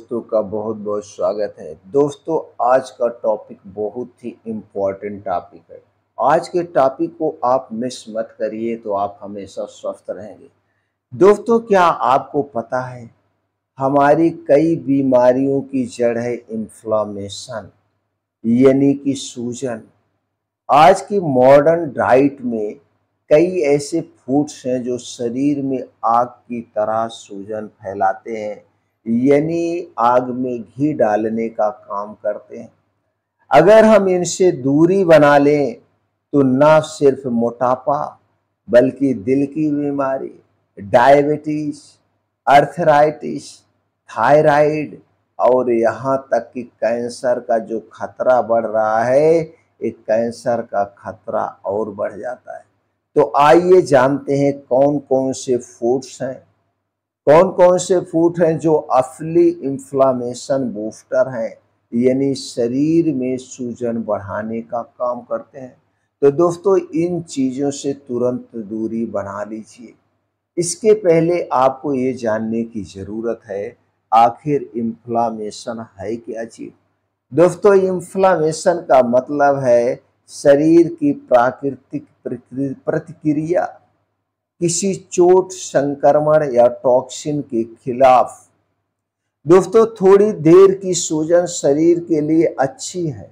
दोस्तों का बहुत बहुत स्वागत है। दोस्तों, आज का टॉपिक बहुत ही इम्पोर्टेंट टॉपिक है। आज के टॉपिक को आप मिस मत करिए तो आप हमेशा स्वस्थ रहेंगे। दोस्तों, क्या आपको पता है हमारी कई बीमारियों की जड़ है इन्फ्लामेशन, यानी कि सूजन। आज की मॉडर्न डाइट में कई ऐसे फूड्स हैं जो शरीर में आग की तरह सूजन फैलाते हैं, यानी आग में घी डालने का काम करते हैं। अगर हम इनसे दूरी बना लें तो न सिर्फ मोटापा बल्कि दिल की बीमारी, डायबिटीज, अर्थराइटिस, थायराइड और यहाँ तक कि कैंसर का जो खतरा बढ़ रहा है, एक कैंसर का खतरा और बढ़ जाता है। तो आइए जानते हैं कौन कौन से फूड्स हैं, कौन कौन से फूड हैं जो असली इन्फ्लामेशन बूस्टर हैं, यानी शरीर में सूजन बढ़ाने का काम करते हैं। तो दोस्तों, इन चीज़ों से तुरंत दूरी बना लीजिए। इसके पहले आपको ये जानने की ज़रूरत है आखिर इन्फ्लामेशन है क्या चीज़। दोस्तों, इन्फ्लामेशन का मतलब है शरीर की प्राकृतिक प्रतिक्रिया किसी चोट, संक्रमण या टॉक्सिन के खिलाफ। दोस्तों, थोड़ी देर की सूजन शरीर के लिए अच्छी है,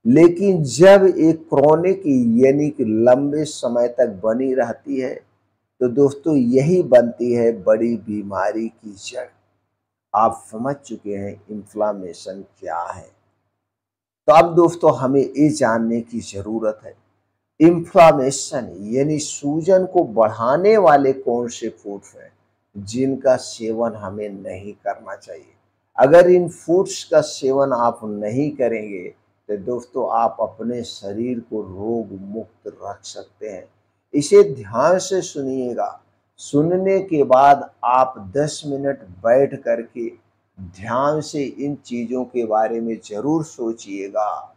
लेकिन जब एक क्रॉनिक यानी कि लंबे समय तक बनी रहती है तो दोस्तों यही बनती है बड़ी बीमारी की जड़। आप समझ चुके हैं इन्फ्लामेशन क्या है। तो अब दोस्तों हमें ये जानने की जरूरत है इन्फ्लामेशन यानी सूजन को बढ़ाने वाले कौन से फूड्स हैं जिनका सेवन हमें नहीं करना चाहिए। अगर इन फूड्स का सेवन आप नहीं करेंगे तो दोस्तों आप अपने शरीर को रोग मुक्त रख सकते हैं। इसे ध्यान से सुनिएगा। सुनने के बाद आप 10 मिनट बैठ करके ध्यान से इन चीज़ों के बारे में ज़रूर सोचिएगा,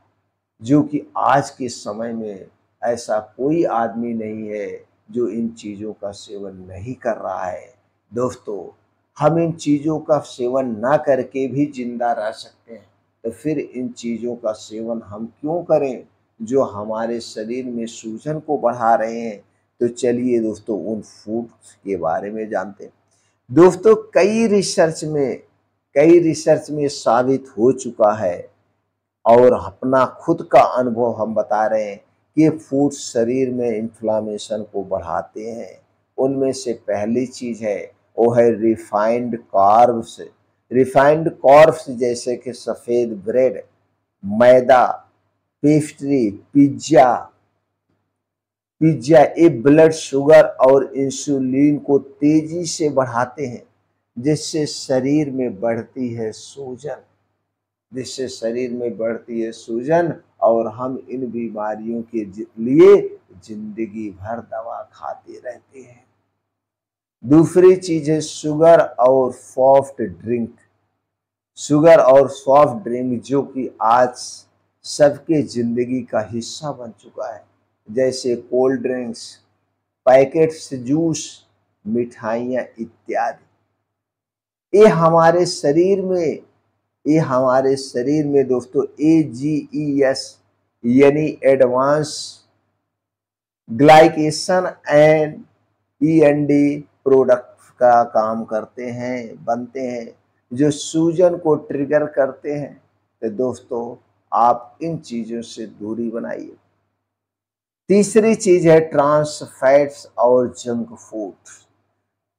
जो कि आज के समय में ऐसा कोई आदमी नहीं है जो इन चीज़ों का सेवन नहीं कर रहा है। दोस्तों, हम इन चीज़ों का सेवन ना करके भी जिंदा रह सकते हैं, तो फिर इन चीज़ों का सेवन हम क्यों करें जो हमारे शरीर में सूजन को बढ़ा रहे हैं। तो चलिए दोस्तों उन फूड्स के बारे में जानते हैं। दोस्तों, कई रिसर्च में साबित हो चुका है और अपना खुद का अनुभव हम बता रहे हैं कि फूड शरीर में इन्फ्लामेशन को बढ़ाते हैं। उनमें से पहली चीज़ है वो है रिफाइंड कार्ब्स। रिफाइंड कार्ब्स जैसे कि सफ़ेद ब्रेड, मैदा, पेस्ट्री, पिज्जा ये ब्लड शुगर और इंसुलिन को तेजी से बढ़ाते हैं, जिससे शरीर में बढ़ती है सूजन और हम इन बीमारियों के लिए जिंदगी भर दवा खाते रहते हैं। दूसरी चीज है शुगर और सॉफ्ट ड्रिंक जो कि आज सबके जिंदगी का हिस्सा बन चुका है, जैसे कोल्ड ड्रिंक्स, पैकेट्स जूस, मिठाइयाँ इत्यादि। ये हमारे शरीर में दोस्तों AGEs यानी advance glycation end END product का काम बनते हैं जो सूजन को ट्रिगर करते हैं। तो दोस्तों आप इन चीज़ों से दूरी बनाइए। तीसरी चीज़ है ट्रांस फैट्स और जंक फूड।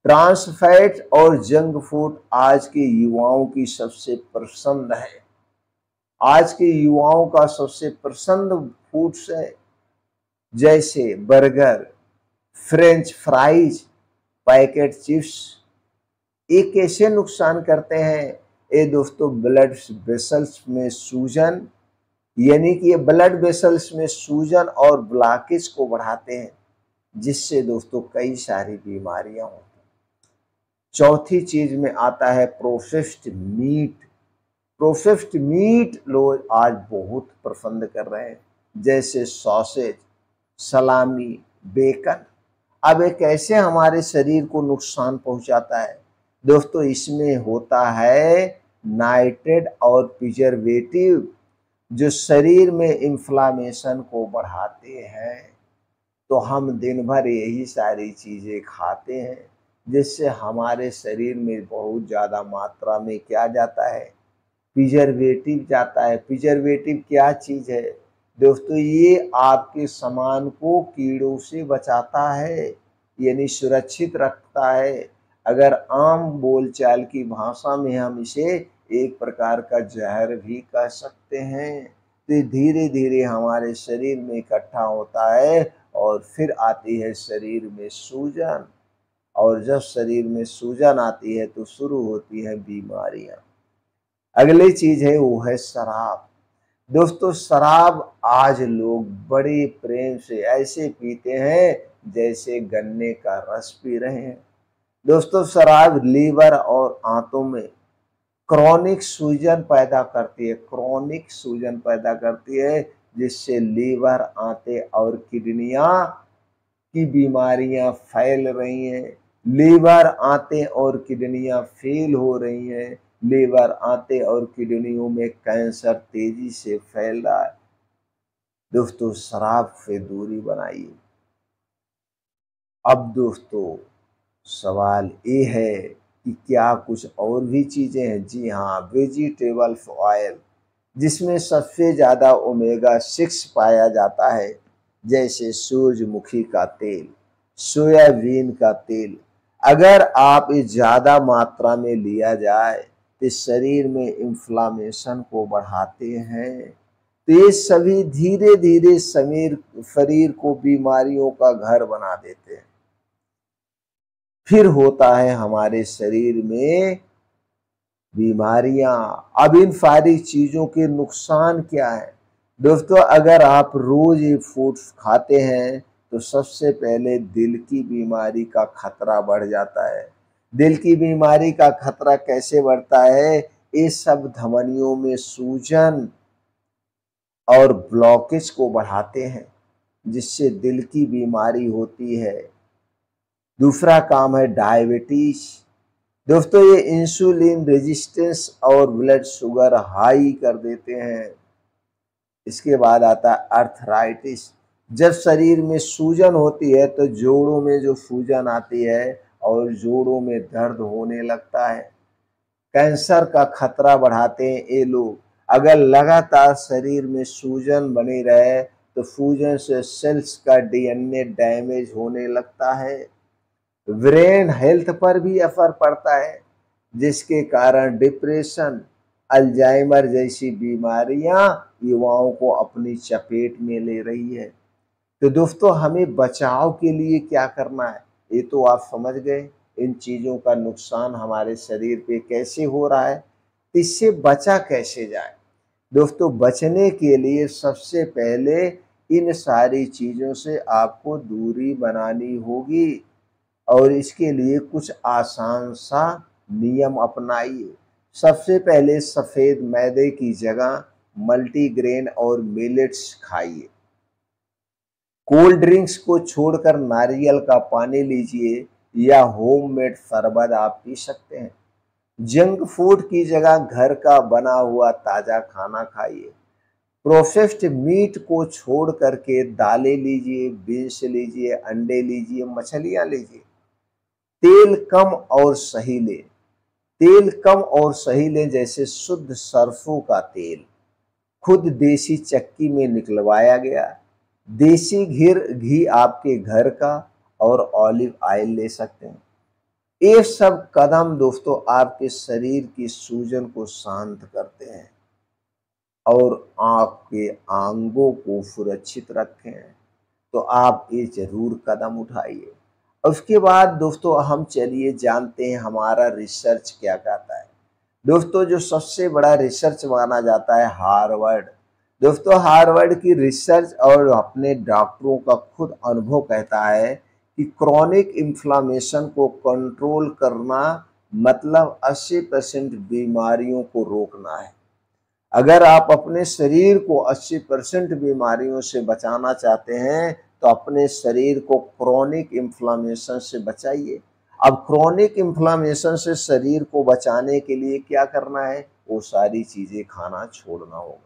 ट्रांस फैट और जंक फूड आज के युवाओं की सबसे पसंद है। आज के युवाओं का सबसे पसंद फूड्स है, जैसे burger, French fries, packet chips. ये कैसे नुकसान करते हैं? ये दोस्तों ब्लड वेसल्स में सूजन यानी कि ये ब्लड वेसल्स में सूजन और ब्लॉकेज को बढ़ाते हैं, जिससे दोस्तों कई सारी बीमारियां होती हैं। चौथी चीज में आता है प्रोसेस्ड मीट लोग आज बहुत पसंद कर रहे हैं, जैसे सॉसेज, सलामी, बेकन। अब ये कैसे हमारे शरीर को नुकसान पहुंचाता है? दोस्तों इसमें होता है नाइट्रेट और प्रिजर्वेटिव जो शरीर में इन्फ्लामेशन को बढ़ाते हैं। तो हम दिन भर यही सारी चीज़ें खाते हैं, जिससे हमारे शरीर में बहुत ज़्यादा मात्रा में क्या जाता है, प्रिजर्वेटिव जाता है। प्रिजर्वेटिव क्या चीज़ है दोस्तों? ये आपके सामान को कीड़ों से बचाता है, यानी सुरक्षित रखता है। अगर आम बोलचाल की भाषा में हम इसे एक प्रकार का जहर भी कह सकते हैं। तो धीरे धीरे हमारे शरीर में इकट्ठा होता है और फिर आती है शरीर में सूजन, और जब शरीर में सूजन आती है तो शुरू होती है बीमारियां। अगली चीज है वो है शराब। दोस्तों शराब आज लोग बड़े प्रेम से ऐसे पीते हैं जैसे गन्ने का रस पी रहे हैं। दोस्तों शराब लीवर और आंतों में क्रॉनिक सूजन पैदा करती है, क्रॉनिक सूजन पैदा करती है, जिससे लीवर, आंतें और किडनियां की बीमारियां फैल रही हैं। लीवर, आंतें और किडनियां फेल हो रही हैं। लीवर, आंतें और किडनियों में कैंसर तेजी से फैल रहा है। दोस्तों शराब से दूरी बनाइए। अब दोस्तों सवाल ये है कि क्या कुछ और भी चीज़ें हैं? जी हाँ, वेजिटेबल ऑयल, जिसमें सबसे ज़्यादा ओमेगा 6 पाया जाता है, जैसे सूरजमुखी का तेल, सोयाबीन का तेल। अगर आप ये ज़्यादा मात्रा में लिया जाए तो शरीर में इन्फ्लामेशन को बढ़ाते हैं। तो ये सभी धीरे धीरे शरीर को बीमारियों का घर बना देते हैं। फिर होता है हमारे शरीर में बीमारियां। अब इन सारी चीजों के नुकसान क्या है दोस्तों? अगर आप रोज ये फूड्स खाते हैं तो सबसे पहले दिल की बीमारी का खतरा बढ़ जाता है। दिल की बीमारी का खतरा कैसे बढ़ता है? ये सब धमनियों में सूजन और ब्लॉकेज को बढ़ाते हैं, जिससे दिल की बीमारी होती है। दूसरा काम है डायबिटीज। दोस्तों ये इंसुलिन रेजिस्टेंस और ब्लड शुगर हाई कर देते हैं। इसके बाद आता है अर्थराइटिस। जब शरीर में सूजन होती है तो जोड़ों में जो सूजन आती है और जोड़ों में दर्द होने लगता है। कैंसर का खतरा बढ़ाते हैं ये लोग। अगर लगातार शरीर में सूजन बनी रहे तो सूजन से सेल्स का डीएनए डैमेज होने लगता है। ब्रेन हेल्थ पर भी असर पड़ता है, जिसके कारण डिप्रेशन, अल्जाइमर जैसी बीमारियां युवाओं को अपनी चपेट में ले रही है। तो दोस्तों हमें बचाव के लिए क्या करना है, ये तो आप समझ गए। इन चीज़ों का नुकसान हमारे शरीर पे कैसे हो रहा है, इससे बचा कैसे जाए? दोस्तों बचने के लिए सबसे पहले इन सारी चीज़ों से आपको दूरी बनानी होगी, और इसके लिए कुछ आसान सा नियम अपनाइए। सबसे पहले सफ़ेद मैदे की जगह मल्टीग्रेन और मिलेट्स खाइए। कोल्ड ड्रिंक्स को छोड़कर नारियल का पानी लीजिए या होममेड शरबत आप पी सकते हैं। जंक फूड की जगह घर का बना हुआ ताज़ा खाना खाइए। प्रोसेस्ड मीट को छोड़ करके दालें लीजिए, बीन्स लीजिए, अंडे लीजिए, मछलियाँ लीजिए। तेल कम और सही लें। तेल कम और सही लें, जैसे शुद्ध सरसों का तेल, खुद देसी चक्की में निकलवाया गया। देसी घी आपके घर का, और ऑलिव ऑयल ले सकते हैं। ये सब कदम दोस्तों आपके शरीर की सूजन को शांत करते हैं और आपके अंगों को सुरक्षित रखें। तो आप ये जरूर कदम उठाइए। उसके बाद दोस्तों हम चलिए जानते हैं हमारा रिसर्च क्या कहता है। दोस्तों जो सबसे बड़ा रिसर्च माना जाता है हार्वर्ड। दोस्तों हार्वर्ड की रिसर्च और अपने डॉक्टरों का खुद अनुभव कहता है कि क्रॉनिक इन्फ्लामेशन को कंट्रोल करना मतलब 80% बीमारियों को रोकना है। अगर आप अपने शरीर को 80% बीमारियों से बचाना चाहते हैं तो अपने शरीर को क्रॉनिक इन्फ्लामेशन से बचाइए। अब क्रॉनिक इन्फ्लामेशन से शरीर को बचाने के लिए क्या करना है? वो सारी चीज़ें खाना छोड़ना होगा।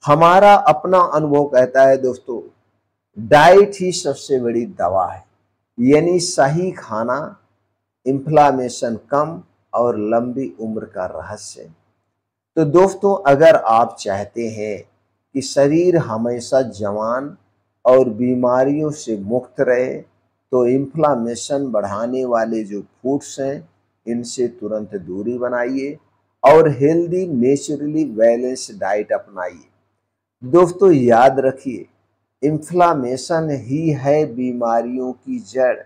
हमारा अपना अनुभव कहता है दोस्तों, डाइट ही सबसे बड़ी दवा है, यानी सही खाना इन्फ्लामेशन कम और लंबी उम्र का रहस्य। तो दोस्तों, अगर आप चाहते हैं कि शरीर हमेशा जवान और बीमारियों से मुक्त रहे, तो इन्फ्लामेशन बढ़ाने वाले जो फूड्स हैं, इनसे तुरंत दूरी बनाइए और हेल्दी नेचुरली बैलेंस डाइट अपनाइए। दोस्तों याद रखिए, इन्फ्लामेशन ही है बीमारियों की जड़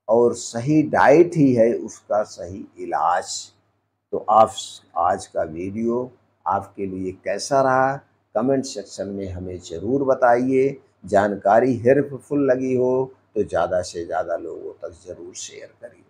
और सही डाइट ही है उसका सही इलाज। तो आप आज का वीडियो आपके लिए कैसा रहा, कमेंट सेक्शन में हमें ज़रूर बताइए। जानकारी हेल्पफुल लगी हो तो ज़्यादा से ज़्यादा लोगों तक ज़रूर शेयर करिए।